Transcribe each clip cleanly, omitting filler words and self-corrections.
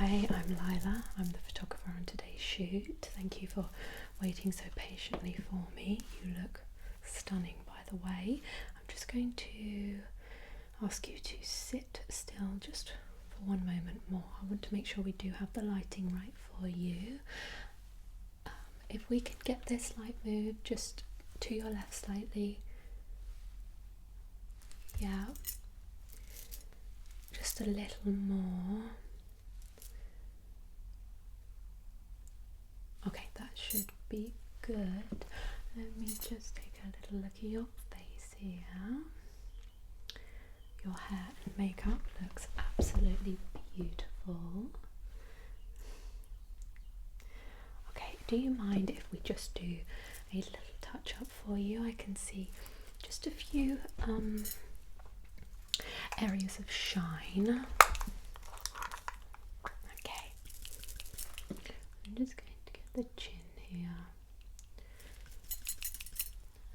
Hi, I'm Lila. I'm the photographer on today's shoot. Thank you for waiting so patiently for me. You look stunning, by the way. I'm just going to ask you to sit still just for one moment more. I want to make sure we do have the lighting right for you. If we could get this light moved just to your left slightly. Yeah. Just a little more. Okay, that should be good. Let me just take a little look at your face here. Your hair and makeup looks absolutely beautiful. Okay, do you mind if we just do a little touch up for you? I can see just a few areas of shine. Okay, I'm just going to get the chin here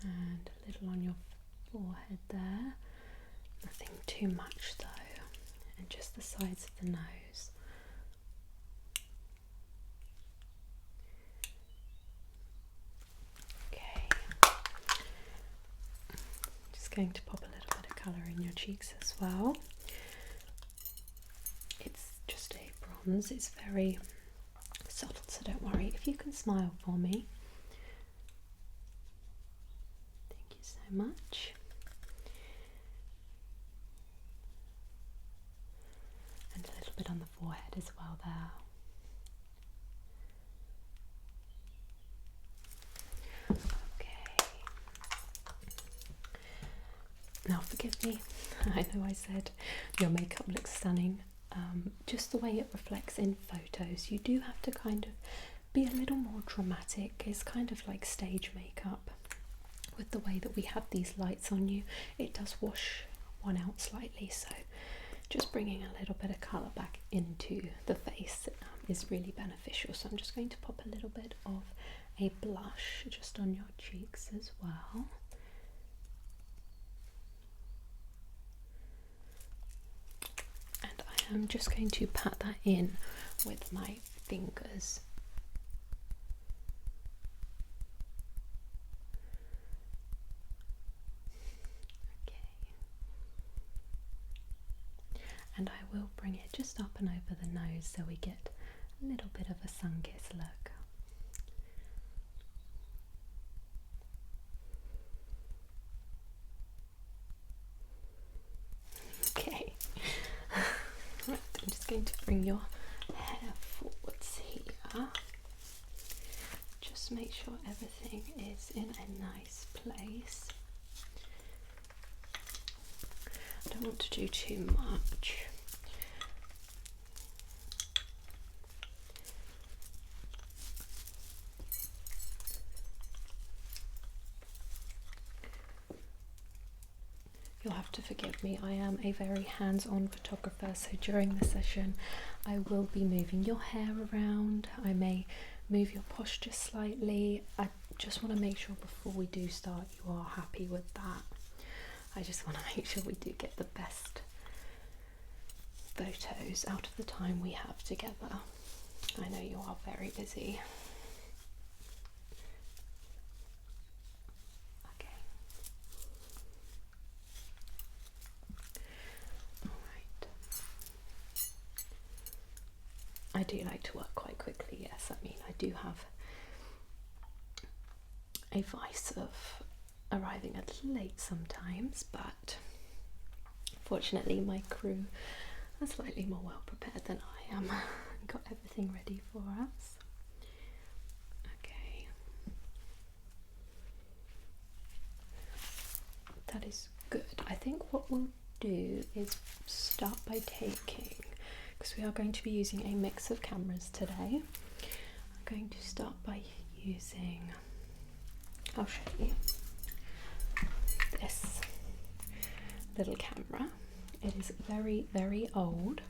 and a little on your forehead there. Nothing too much though, and just the sides of the nose. Okay, just going to pop a little bit of colour in your cheeks as well. It's just a bronze, it's very subtle, so don't worry. If you can smile for me. Thank you so much. And a little bit on the forehead as well there. Okay. Now forgive me, I know I said your makeup looks stunning. Just the way it reflects in photos, you do have to kind of be a little more dramatic. It's kind of like stage makeup. With the way that we have these lights on you, it does wash one out slightly, so just bringing a little bit of colour back into the face is really beneficial. So I'm just going to pop a little bit of a blush just on your cheeks as well. And I am just going to pat that in with my fingers. And I will bring it just up and over the nose so we get a little bit of a sun-kissed look. Okay, right, I'm just going to bring your hair forwards here. Just make sure everything is in a nice place. I don't want to do too much. You'll have to forgive me, I am a very hands-on photographer, so during the session I will be moving your hair around. I may move your posture slightly. I just want to make sure before we do start you are happy with that. I just want to make sure we do get the best photos out of the time we have together. I know you are very busy. Okay. Alright. I do like to work quite quickly, yes. I mean, I do have a vice of arriving a little late sometimes, but fortunately my crew are slightly more well prepared than I am. Got everything ready for us. Okay. That is good. I think what we'll do is start by taking, because we are going to be using a mix of cameras today, I'm going to start by using, I'll show you, this little camera. It is very, very old,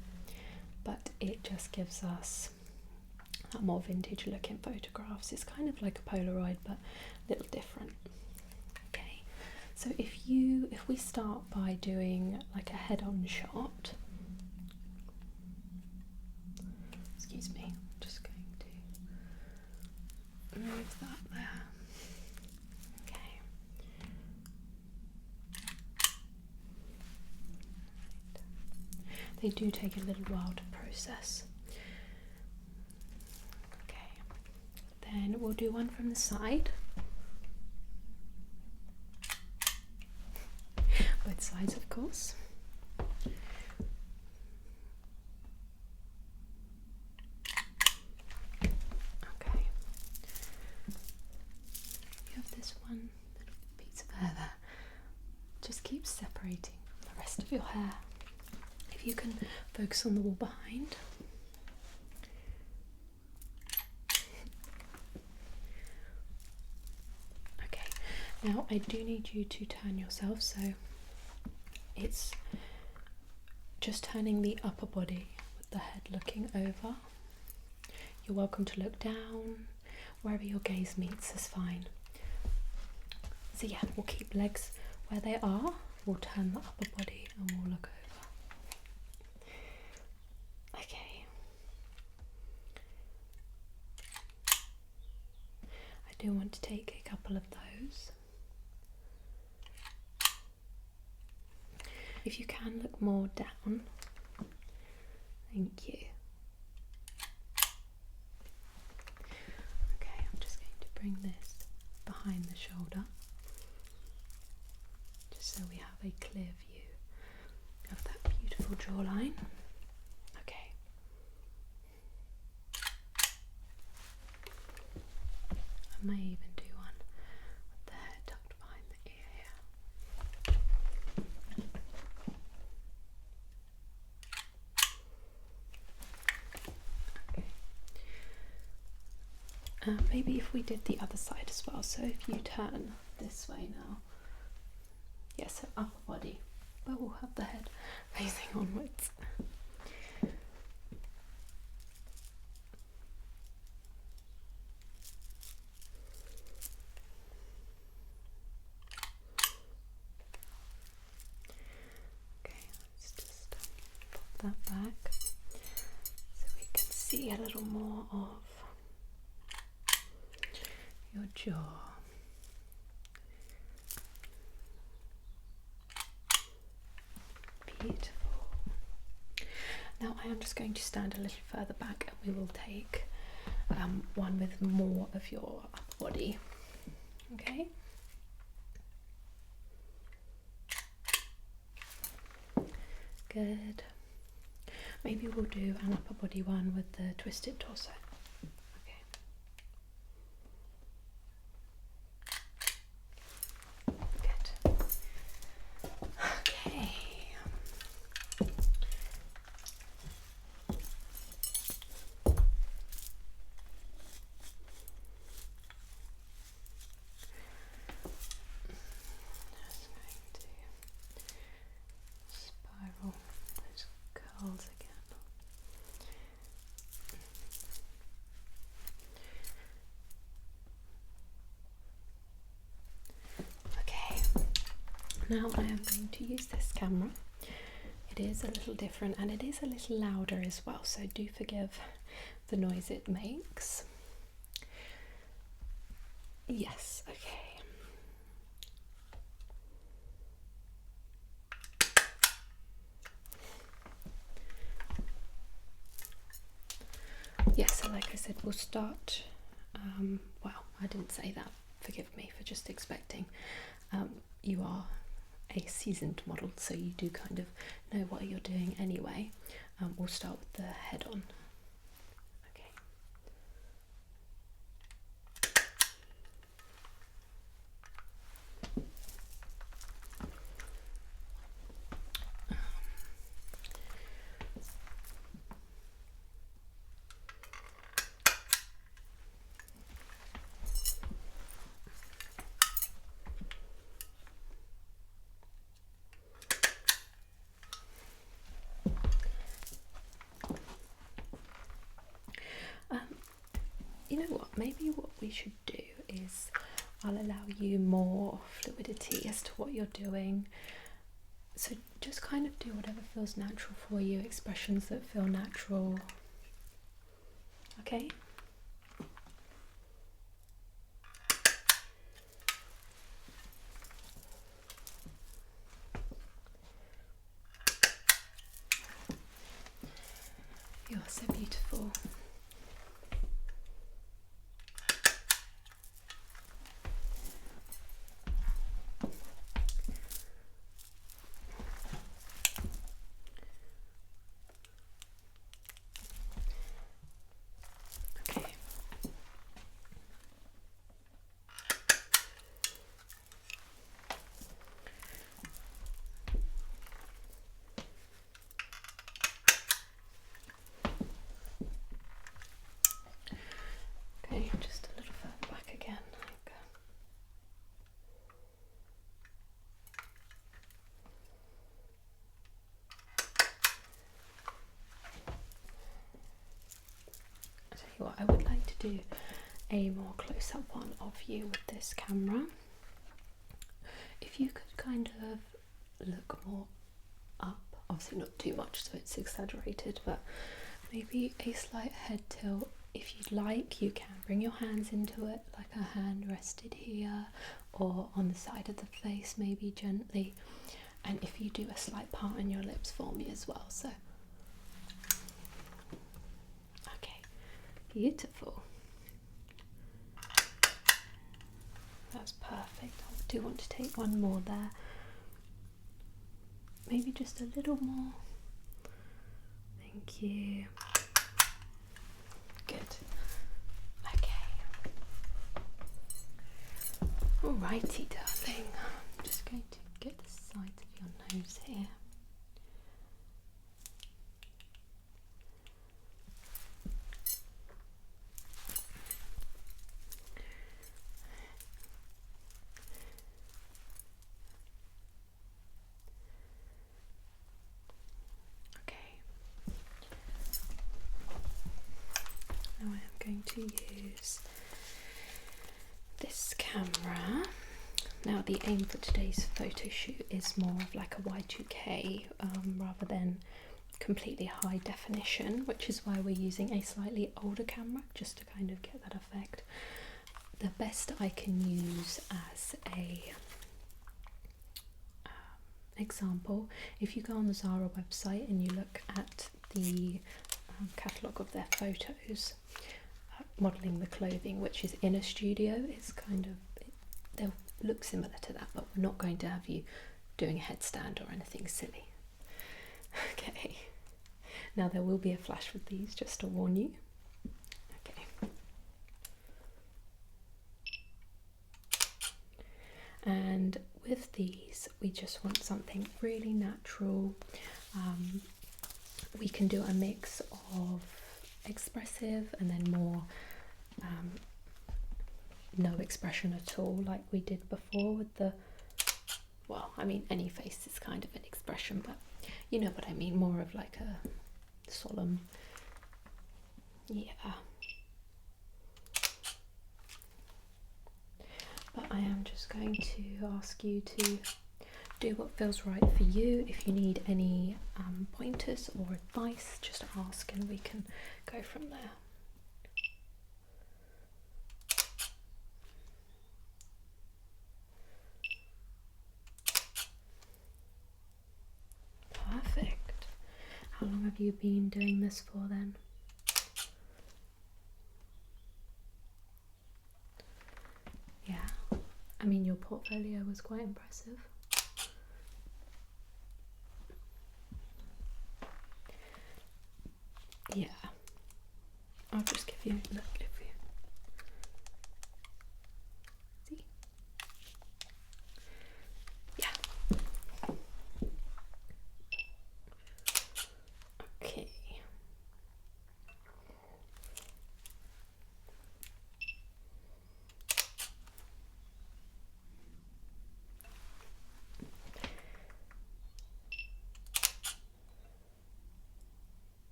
but it just gives us a more vintage look in photographs. It's kind of like a Polaroid, but a little different. Okay, so if we start by doing like a head-on shot, excuse me, I'm just going to move that there. Okay. They do take a little while to process. Okay, then we'll do one from the side. Both sides, of course. Okay. You have this one little piece of hair there. Just keep separating from the rest of your hair. If you can focus on the wall behind. Okay, now I do need you to turn yourself, so it's just turning the upper body with the head looking over. You're welcome to look down, wherever your gaze meets is fine. So yeah, we'll keep legs where they are, we'll turn the upper body and we'll look over. Okay. I do want to take a couple of those. If you can look more down, thank you. Okay, I'm just going to bring this behind the shoulder, just so we have a clear view of that beautiful jawline. Okay. I may even do one with the hair tucked behind the ear here. Maybe if we did the other side as well, so if you turn this way now, yes, so upper body, but we'll have the head facing onwards. Okay, let's just pop that back so we can see a little more of your jaw. Beautiful. Now I am just going to stand a little further back and we will take one with more of your upper body. Okay? Good. Maybe we'll do an upper body one with the twisted torso. Now I am going to use this camera. It is a little different and it is a little louder as well, so do forgive the noise it makes. Yes, okay. Yes, so like I said, we'll start, well, I didn't say that, forgive me for just expecting. You are a seasoned model, so you do kind of know what you're doing anyway. We'll start with the head on. Okay. You know what, maybe what we should do is I'll allow you more fluidity as to what you're doing. So just kind of do whatever feels natural for you, expressions that feel natural. Okay? You're so beautiful. Okay. Okay, just a little further back again. I'll tell you what, I would like to do a more close-up one of you with this camera. If you could kind of look more up, obviously not too much so it's exaggerated, but maybe a slight head tilt. If you'd like, you can bring your hands into it, like a hand rested here or on the side of the face, maybe gently. And if you do a slight part on your lips for me as well. So, okay, beautiful. That's perfect. I do want to take one more there. Maybe just a little more. Thank you. Good. Okay. Alrighty, darling. I'm just going to get the sides of your nose here. Now I am going to use this camera. Now the aim for today's photo shoot is more of like a Y2K rather than completely high definition, which is why we're using a slightly older camera, just to kind of get that effect. The best I can use as a example, if you go on the Zara website and you look at the catalogue of their photos, modelling the clothing, which is in a studio, it's kind of, they'll look similar to that, but we're not going to have you doing a headstand or anything silly. Okay, now there will be a flash with these, just to warn you. Okay, and with these we just want something really natural. We can do a mix of expressive and then more no expression at all, like we did before with the, well, I mean any face is kind of an expression, but you know what I mean, more of like a solemn, yeah. But I am just going to ask you to do what feels right for you. If you need any pointers or advice, just ask and we can go from there. Perfect. How long have you been doing this for then? Yeah, I mean your portfolio was quite impressive. Yeah, I'll just give you a look if you see. Yeah. Okay.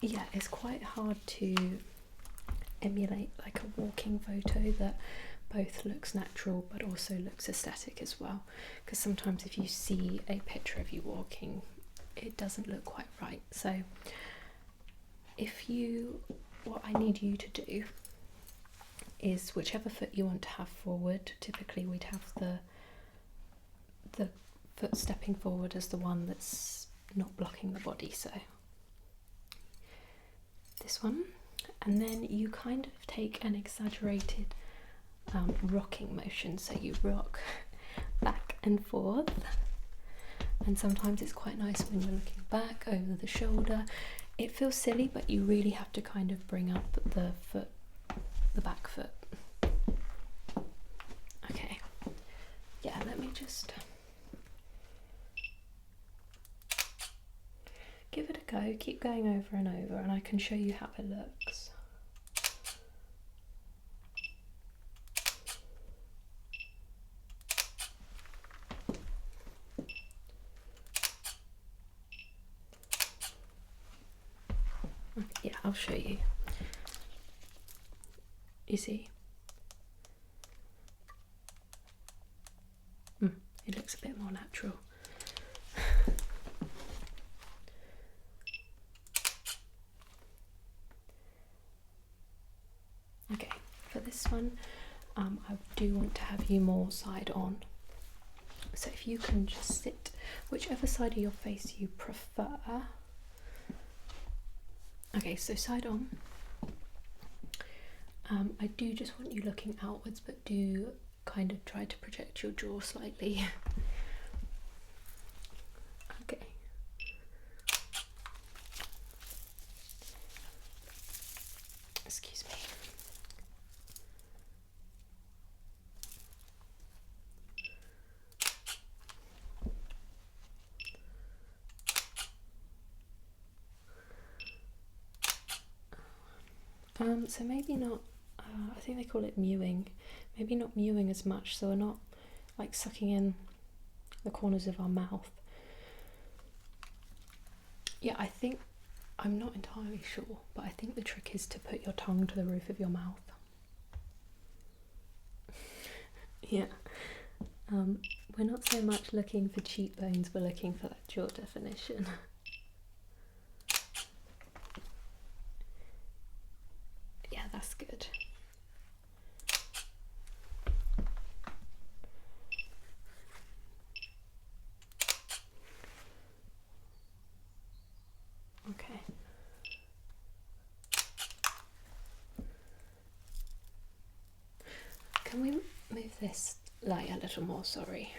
Yeah, it's quite hard to emulate like a walking photo that both looks natural but also looks aesthetic as well, because sometimes if you see a picture of you walking, it doesn't look quite right. So what I need you to do is whichever foot you want to have forward. Typically we'd have the foot stepping forward as the one that's not blocking the body, so this one, and then you kind of take an exaggerated rocking motion, so you rock back and forth, and sometimes it's quite nice when you're looking back over the shoulder. It feels silly, but you really have to kind of bring up the back foot. Okay, yeah, let me just give it a go, keep going over and over, and I can show you how it looks. Yeah, I'll show you. You see? It looks a bit more natural. Okay, for this one, I do want to have you more side on. So if you can just sit whichever side of your face you prefer. Okay, so side on. I do just want you looking outwards, but do kind of try to project your jaw slightly. Okay. Excuse me. So maybe not, I think they call it mewing, maybe not mewing as much, so we're not like sucking in the corners of our mouth. Yeah, I'm not entirely sure, but I think the trick is to put your tongue to the roof of your mouth. Yeah, we're not so much looking for cheekbones, we're looking for that jaw definition. Yeah, that's good. Okay. Can we move this light a little more? Sorry.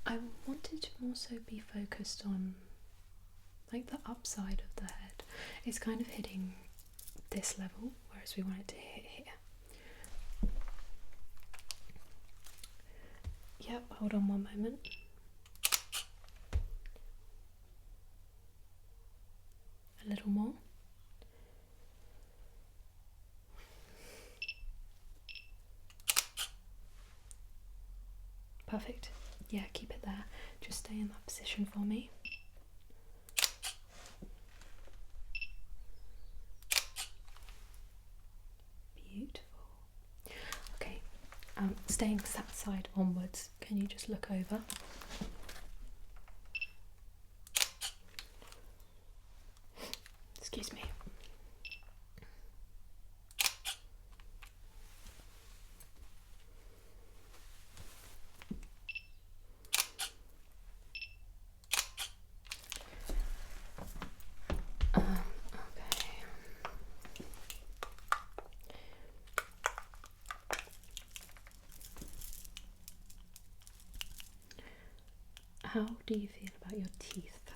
I wanted to also be focused on like the upside of the head. It's kind of hitting this level, whereas we want it to hit here. Yep, hold on one moment. A little more. Perfect. Yeah, keep it there. Just stay in that position for me. Beautiful. Okay, staying that side onwards, can you just look over? Excuse me. How do you feel about your teeth?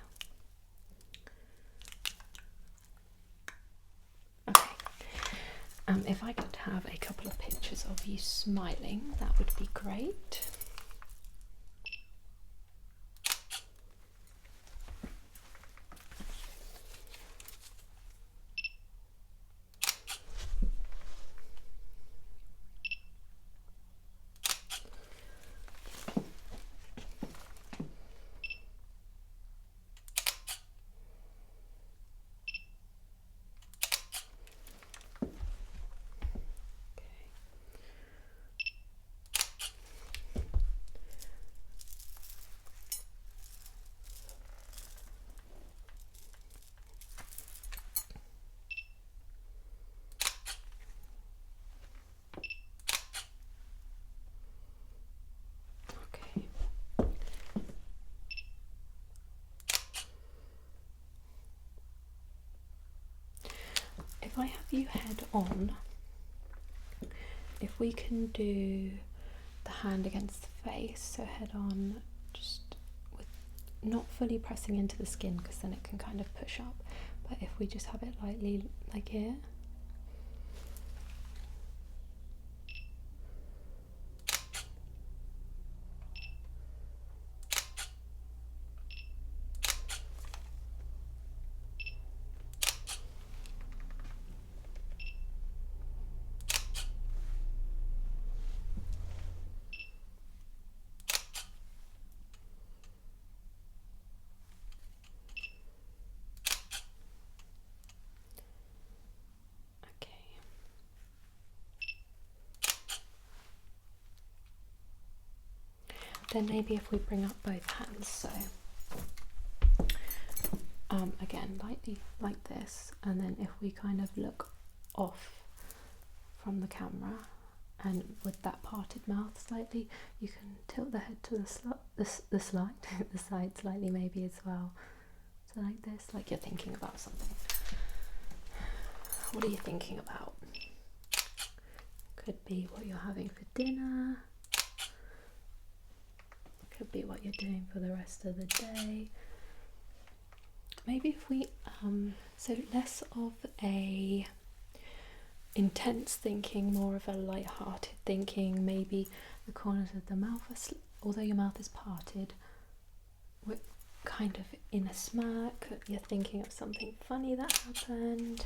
Okay. If I could have a couple of pictures of you smiling, that would be great. if you head on, if we can do the hand against the face, so head on, just with not fully pressing into the skin because then it can kind of push up, but if we just have it lightly like here. Then maybe if we bring up both hands, so again lightly like this, and then if we kind of look off from the camera and with that parted mouth slightly, you can tilt the head to the side slightly maybe as well. So like this, like you're thinking about something. What are you thinking about? Could be what you're having for dinner. Could be what you're doing for the rest of the day. Maybe if we so less of a intense thinking, more of a light-hearted thinking. Maybe the corners of the mouth are although your mouth is parted, we're kind of in a smirk. You're thinking of something funny that happened.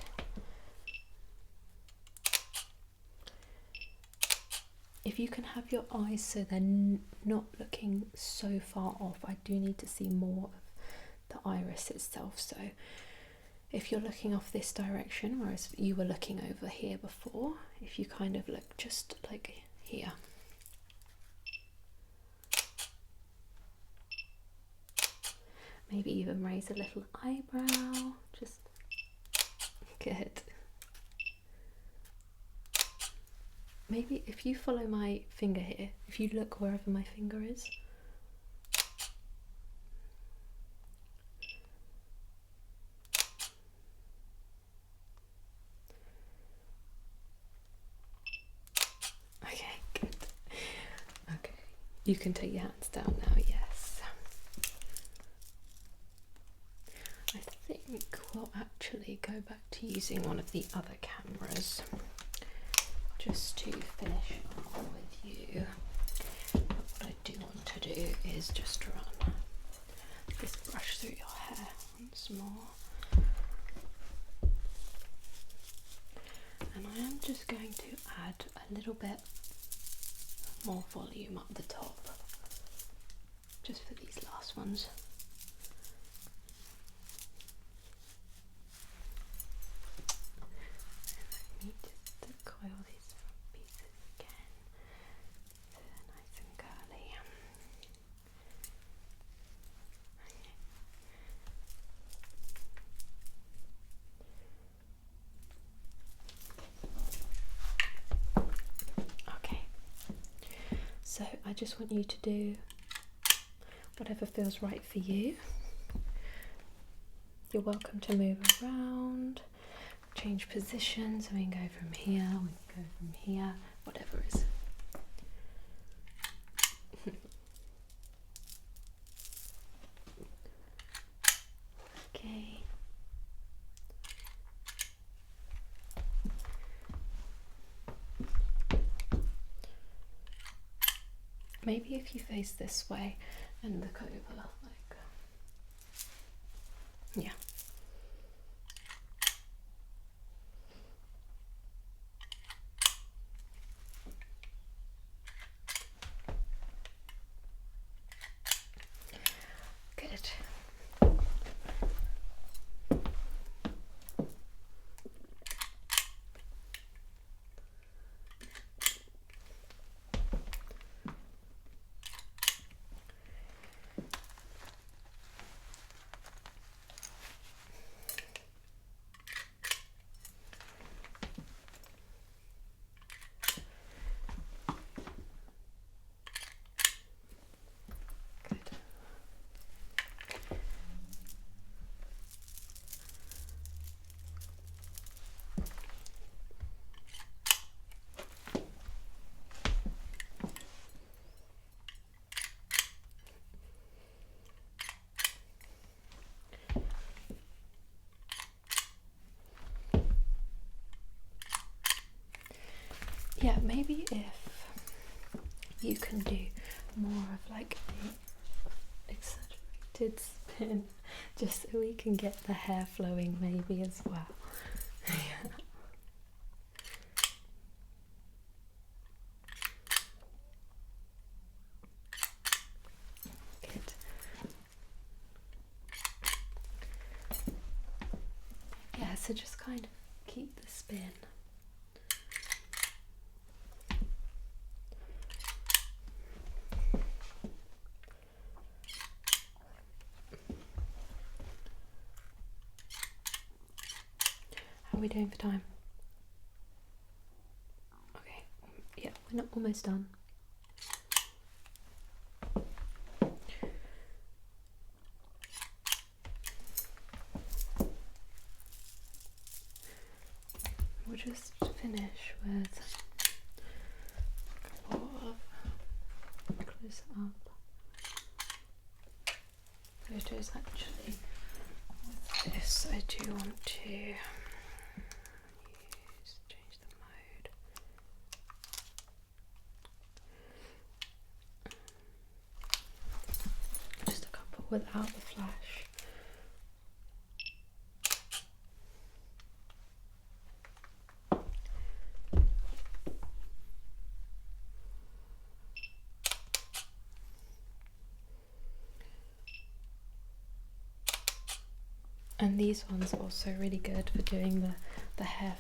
If you can have your eyes so they're not looking so far off, I do need to see more of the iris itself. So if you're looking off this direction, whereas you were looking over here before, if you kind of look just like here. Maybe even raise a little eyebrow, just good. Maybe if you follow my finger here, if you look wherever my finger is, okay, good. Okay, you can take your hands down now, yes. I think we'll actually go back to using one of the other cameras. Just to finish off with you, what I do want to do is just run this brush through your hair once more. And I am just going to add a little bit more volume up the top, just for these last ones. Let me just coil these pieces again, so they're nice and curly. Okay, so I just want you to do whatever feels right for you. You're welcome to move around, change positions. We can go from here, we can go from here, whatever is. Okay. Maybe if you face this way and look over, like, yeah. Good. maybe if you can do more of like the exaggerated spin, just so we can get the hair flowing maybe as well. Yeah. Good. Yeah, so just kind of keep the spin. How are we doing for time? Okay, yeah, we're not almost done. We'll just finish with a couple of close up photos actually. With this I do want to change the mode. Just a couple without the flash. And these ones are also really good for doing the hair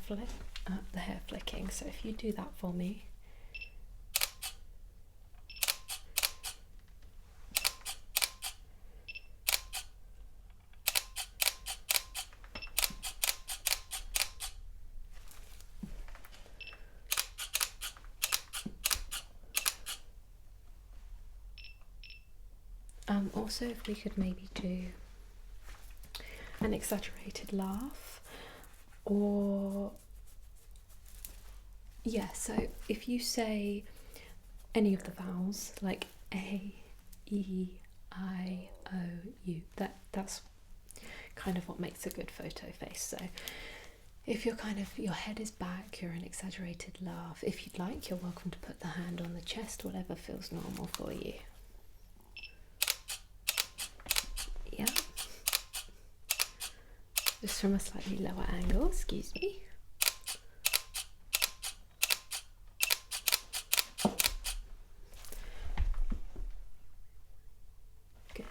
flicking. So if you do that for me. Also, if we could maybe do an exaggerated laugh, or yeah, so if you say any of the vowels like A, E, I, O, U, that's kind of what makes a good photo face. So if you're your head is back, you're an exaggerated laugh. If you'd like, you're welcome to put the hand on the chest, whatever feels normal for you. Yeah. Just from a slightly lower angle, excuse me. Good.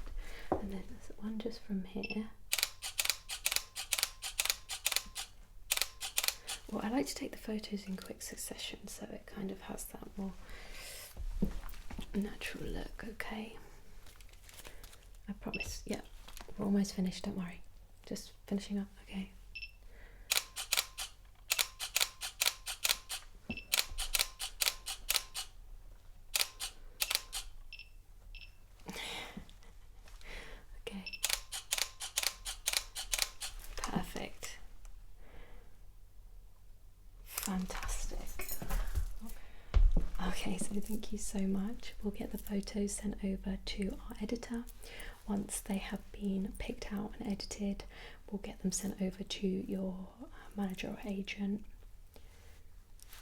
And then there's one just from here. Well, I like to take the photos in quick succession, so it kind of has that more natural look, okay? I promise. Yeah, we're almost finished, don't worry. Just finishing up, okay? Okay. Perfect. Fantastic. Okay, so thank you so much. We'll get the photos sent over to our editor. Once they have been picked out and edited, we'll get them sent over to your manager or agent.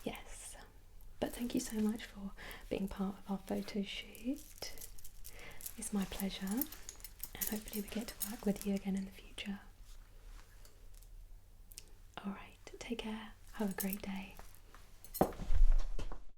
Yes, but thank you so much for being part of our photo shoot. It's my pleasure, and hopefully we get to work with you again in the future. Alright, take care, have a great day.